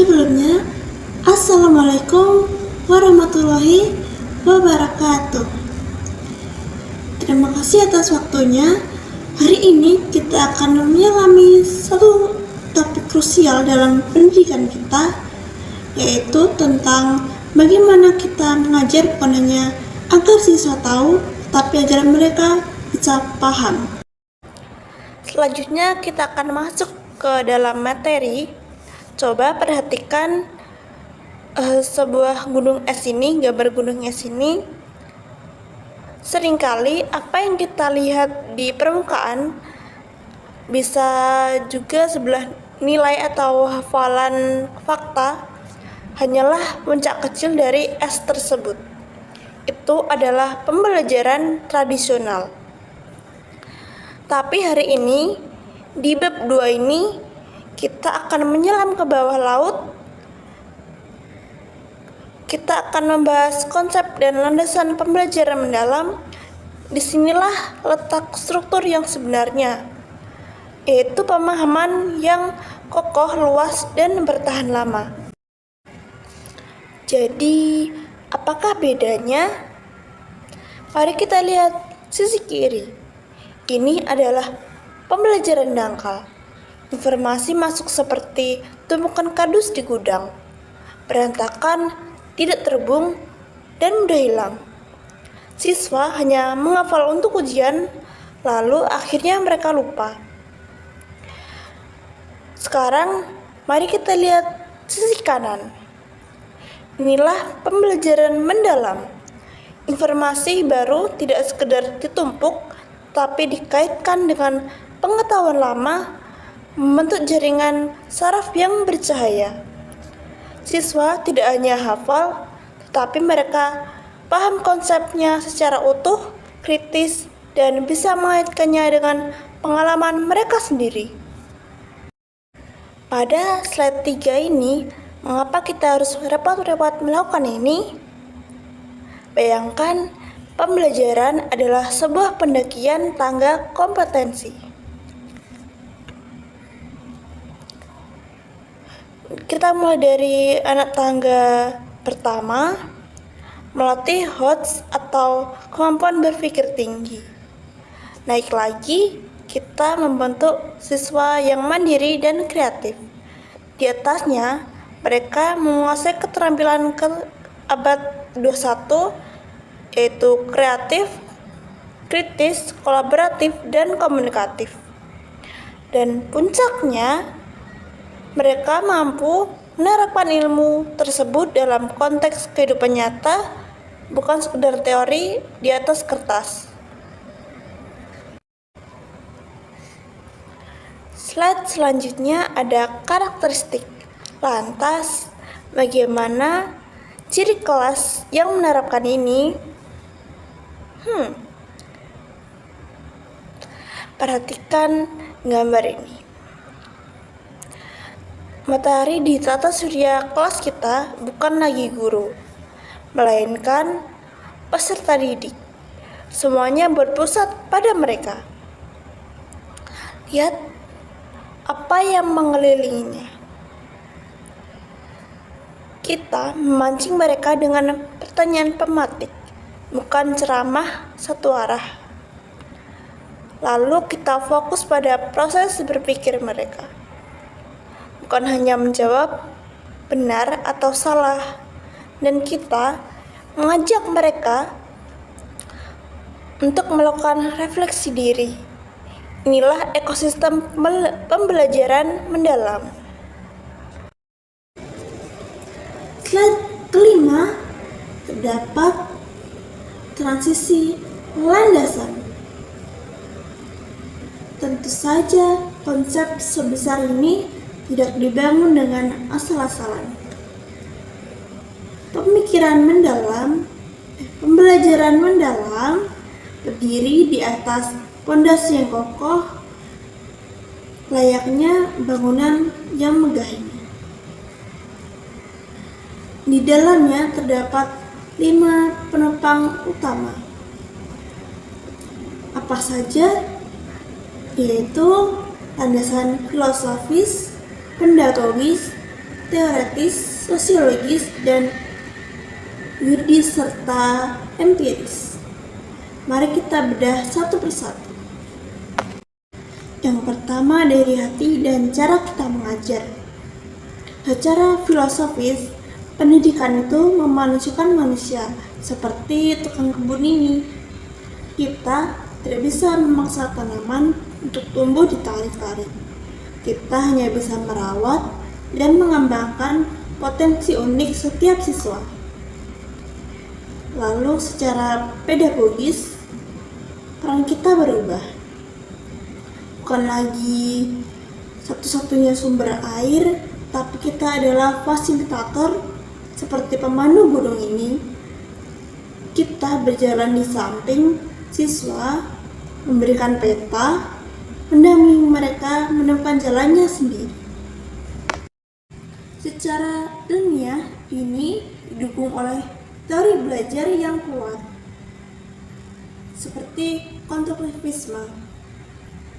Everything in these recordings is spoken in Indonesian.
Sebelumnya, Assalamualaikum warahmatullahi wabarakatuh. Terima kasih atas waktunya. Hari ini kita akan menyelami satu topik krusial dalam pendidikan kita, yaitu tentang bagaimana kita mengajar bukan hanya agar siswa tahu, tapi agar mereka bisa paham. Selanjutnya kita akan masuk ke dalam materi. Coba perhatikan sebuah gunung es ini, gambar gunung es ini. Seringkali apa yang kita lihat di permukaan bisa juga sebelah nilai atau hafalan fakta hanyalah puncak kecil dari es tersebut. Itu adalah pembelajaran tradisional. Tapi hari ini di bab 2 ini kita akan menyelam ke bawah laut. Kita akan membahas konsep dan landasan pembelajaran mendalam. Disinilah letak struktur yang sebenarnya, yaitu pemahaman yang kokoh, luas, dan bertahan lama. Jadi, apakah bedanya? Mari kita lihat sisi kiri. Ini adalah pembelajaran dangkal. Informasi masuk seperti tumpukan kardus di gudang, berantakan, tidak terhubung, dan mudah hilang. Siswa hanya menghafal untuk ujian, lalu akhirnya mereka lupa. Sekarang, mari kita lihat sisi kanan. Inilah pembelajaran mendalam. Informasi baru tidak sekedar ditumpuk, tapi dikaitkan dengan pengetahuan lama, membentuk jaringan saraf yang bercahaya. Siswa tidak hanya hafal, tetapi mereka paham konsepnya secara utuh, kritis, dan bisa mengaitkannya dengan pengalaman mereka sendiri. Pada slide 3 ini, mengapa kita harus repot-repot melakukan ini? Bayangkan, pembelajaran adalah sebuah pendakian tangga kompetensi. Kita mulai dari anak tangga pertama, melatih HOTS atau kemampuan berpikir tinggi. Naik lagi, kita membentuk siswa yang mandiri dan kreatif. Di atasnya, mereka menguasai keterampilan abad 21, yaitu kreatif, kritis, kolaboratif, dan komunikatif. Dan puncaknya, mereka mampu menerapkan ilmu tersebut dalam konteks kehidupan nyata, bukan sekedar teori di atas kertas. Slide selanjutnya ada karakteristik. Lantas, bagaimana ciri kelas yang menerapkan ini? Perhatikan gambar ini. Matahari di tata surya kelas kita bukan lagi guru, melainkan peserta didik. Semuanya berpusat pada mereka. Lihat apa yang mengelilinginya. Kita memancing mereka dengan pertanyaan pematik, bukan ceramah satu arah. Lalu kita fokus pada proses berpikir mereka, bukan hanya menjawab benar atau salah, dan kita mengajak mereka untuk melakukan refleksi diri. Inilah ekosistem pembelajaran mendalam. Slide kelima, terdapat transisi landasan. Tentu saja konsep sebesar ini tidak dibangun dengan asal-asalan. Pembelajaran mendalam berdiri di atas pondasi yang kokoh, layaknya bangunan yang megah ini. Di dalamnya terdapat 5 penopang utama. Apa saja? Yaitu landasan filosofis, pedagogis, teoretis, sosiologis, dan yuridis serta empiris. Mari kita bedah satu persatu. Yang pertama dari hati dan cara kita mengajar. Secara filosofis, pendidikan itu memanusiakan manusia, seperti tukang kebun ini. Kita tidak bisa memaksa tanaman untuk tumbuh ditarik-tarik. Kita hanya bisa merawat dan mengembangkan potensi unik setiap siswa. Lalu secara pedagogis, peran kita berubah. Bukan lagi satu-satunya sumber air, tapi kita adalah fasilitator seperti pemandu gunung ini. Kita berjalan di samping siswa, memberikan peta, mendampingi mereka menemukan jalannya sendiri. Secara ilmiah, ini didukung oleh teori belajar yang kuat, seperti konstruktivisme.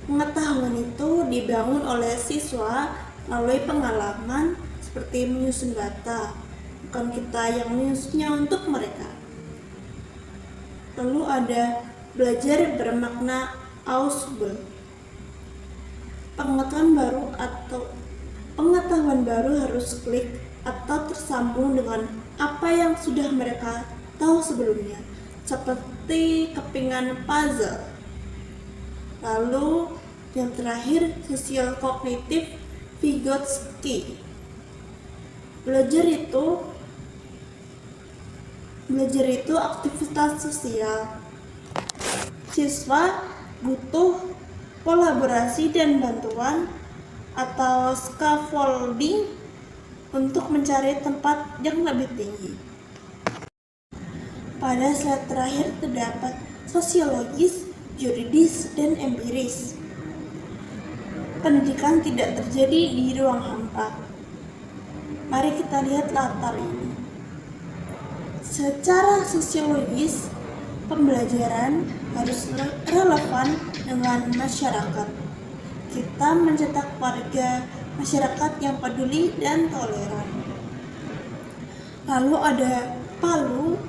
Pengetahuan itu dibangun oleh siswa melalui pengalaman seperti menyusun data, bukan kita yang menyusunnya untuk mereka. Lalu ada belajar bermakna Ausbildung. Pengetahuan baru harus klik atau tersambung dengan apa yang sudah mereka tahu sebelumnya, seperti kepingan puzzle. Lalu yang terakhir, sosial kognitif Vygotsky. Belajar itu aktivitas sosial. Siswa butuh kolaborasi dan bantuan atau scaffolding untuk mencari tempat yang lebih tinggi. Pada slide terakhir terdapat sosiologis, yuridis, dan empiris. Pendidikan tidak terjadi di ruang hampa. Mari kita lihat latar ini. Secara sosiologis, pembelajaran harus relevan dengan masyarakat. Kita mencetak warga masyarakat yang peduli dan toleran. Lalu ada PALU.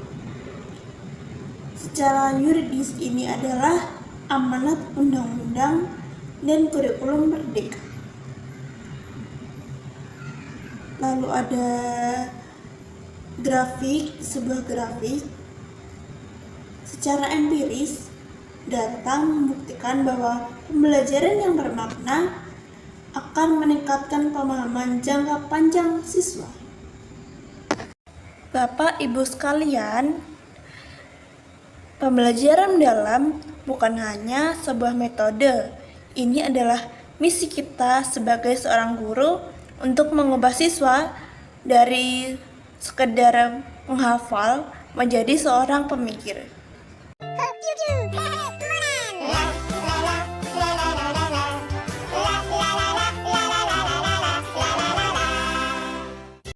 Secara yuridis ini adalah amanat undang-undang dan kurikulum merdeka. Lalu ada sebuah grafik. Secara empiris, data membuktikan bahwa pembelajaran yang bermakna akan meningkatkan pemahaman jangka panjang siswa. Bapak Ibu sekalian, pembelajaran mendalam bukan hanya sebuah metode. Ini adalah misi kita sebagai seorang guru untuk mengubah siswa dari sekedar menghafal menjadi seorang pemikir.